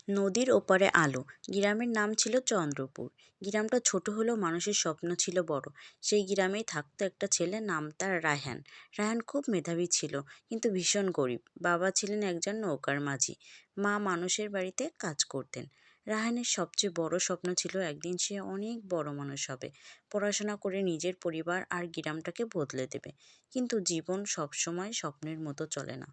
নদীর ওপারে আলো। গ্রামের নাম ছিল চন্দ্রপুর। গ্রামটা ছোট হলেও মানুষের স্বপ্ন ছিল বড়। সেই গ্রামেই থাকতো একটা ছেলে, নাম তার রায়হান। রায়হান খুব মেধাবী ছিল, কিন্তু ভীষণ গরিব। বাবা ছিলেন একজন নৌকার মাঝি, মা মানুষের বাড়িতে কাজ করতেন। রায়হানের সবচেয়ে বড় স্বপ্ন ছিল একদিন সে অনেক বড় মানুষ হবে, পড়াশোনা করে নিজের পরিবার আর গ্রামটাকে বদলে দেবে। কিন্তু জীবন সবসময় স্বপ্নের মতো চলে না।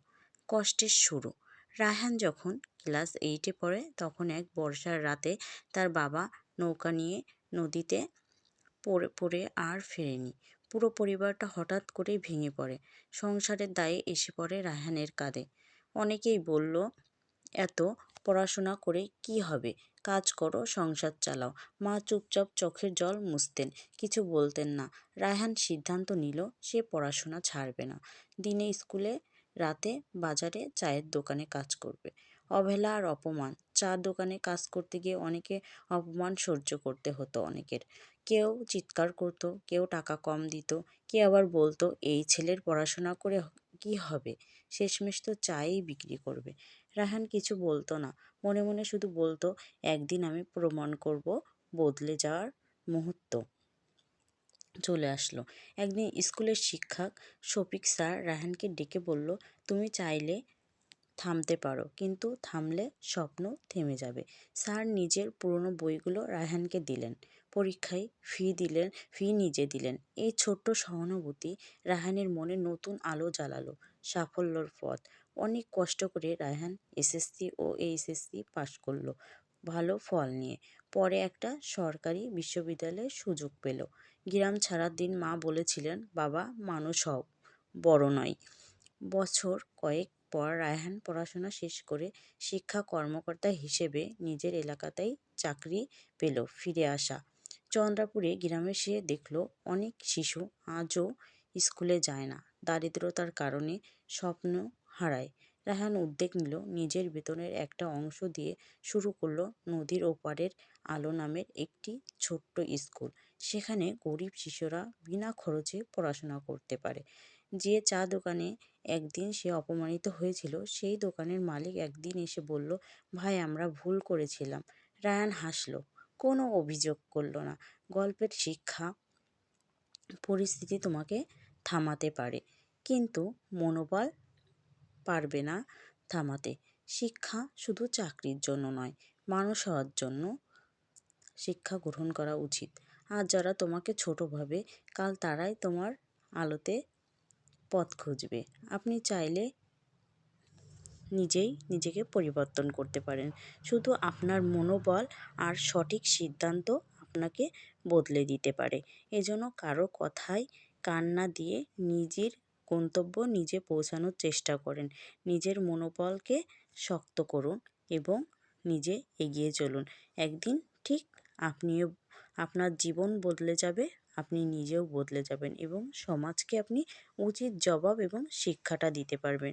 কষ্টের শুরু। রায়হান যখন ক্লাস 8-এ পড়ে, তখন এক বর্ষার রাতে তার বাবা নৌকা নিয়ে নদীতে পড়ে পড়ে আর ফেরেনি। পুরো পরিবারটা হঠাৎ করেই ভেঙে পড়ে। সংসারের দায়ে এসে পড়ে রায়হানের কাঁধে। অনেকেই বলল, এত পড়াশোনা করে কি হবে, কাজ করো, সংসার চালাও। মা চুপচাপ চোখের জল মুছতেন, কিছু বলতেন না। রায়হান সিদ্ধান্ত নিল সে পড়াশোনা ছাড়বে না। দিনে স্কুলে, রাতে বাজারে চায়ের দোকানে কাজ করবে। অবহেলা আর অপমান। চার দোকানে কাজ করতে গিয়ে অনেকে অপমান সহ্য করতে হতো অনেকের। কেউ চিৎকার করতো, কেউ টাকা কম দিত, কেউ আবার বলতো এই ছেলের পড়াশোনা করে কি হবে, শেষমেশ তো চাই বিক্রি করবে। রায়হান কিছু বলতো না, মনে মনে শুধু বলতো একদিন আমি প্রমাণ করব। বদলে যাওয়ার মুহূর্ত চলে আসলো। একদিন স্কুলের শিক্ষক শফিক স্যার রায়হানকে ডেকে বলল, তুমি চাইলে থামতে পারো, কিন্তু থামলে স্বপ্ন থেমে যাবে। স্যার নিজের পুরনো বইগুলো রায়হানকে দিলেন, পরীক্ষায় ফি নিজে দিলেন। এই ছোট্ট সহানুভূতি রায়হানের মনে নতুন আলো জ্বালালো। সাফল্যর পথ। অনেক কষ্ট করে রায়হান এসএসসি ও এইচএসসি পাশ করলো ভালো ফল নিয়ে। পরে একটা সরকারি বিশ্ববিদ্যালয়ে সুযোগ পেল। গ্রাম ছাড়ার দিন মা বলেছিলেন, বাবা মানুষ হও, বড় নয়। বছর কয়েক পর রায়হান পড়াশোনা শেষ করে শিক্ষা কর্মকর্তা হিসেবে নিজের এলাকাতেই চাকরি পেল। ফিরে আসা চন্দ্রপুরে গ্রামে সে দেখল অনেক শিশু আজও স্কুলে যায় না, দারিদ্রতার কারণে স্বপ্ন হারায়। রায়হান উদ্যোগ নিল, নিজের বেতনের একটা অংশ দিয়ে শুরু করলো নদীর ওপারের আলো নামের একটি ছোট্ট স্কুল। সেখানে গরিব শিশুরা বিনা খরচে পড়াশোনা করতে পারে। যে চা দোকানে একদিন সে অপমানিত হয়েছিল, সেই দোকানের মালিক একদিন এসে বলল, ভাই আমরা ভুল করেছিলাম। রায়হান হাসল, কোনো অভিযোগ করল না। গল্পের শিক্ষা, পরিস্থিতি তোমাকে থামাতে পারে, কিন্তু মনোবল পারবে না থামাতে। শিক্ষা শুধু চাকরির জন্য নয়, মানুষ হওয়ার জন্য শিক্ষা গ্রহণ করা উচিত। আর যারা তোমাকে ছোট ভাবে, কাল তারাই তোমার আলোতে পথ খুঁজবে। আপনি চাইলে নিজেই নিজেকে পরিবর্তন করতে পারেন। শুধু আপনার মনোবল আর সঠিক সিদ্ধান্ত আপনাকে বদলে দিতে পারে। এজন্য কারো কথায় কান না দিয়ে নিজের গন্তব্য নিজে পৌঁছানোর চেষ্টা করেন। নিজের মনোবলকে শক্ত করুন এবং নিজে এগিয়ে চলুন। একদিন ঠিক আপনিও, আপনার জীবন বদলে যাবে, আপনি নিজেও বদলে যাবেন এবং সমাজকে আপনি উচিত জবাব এবং শিক্ষাটা দিতে পারবেন।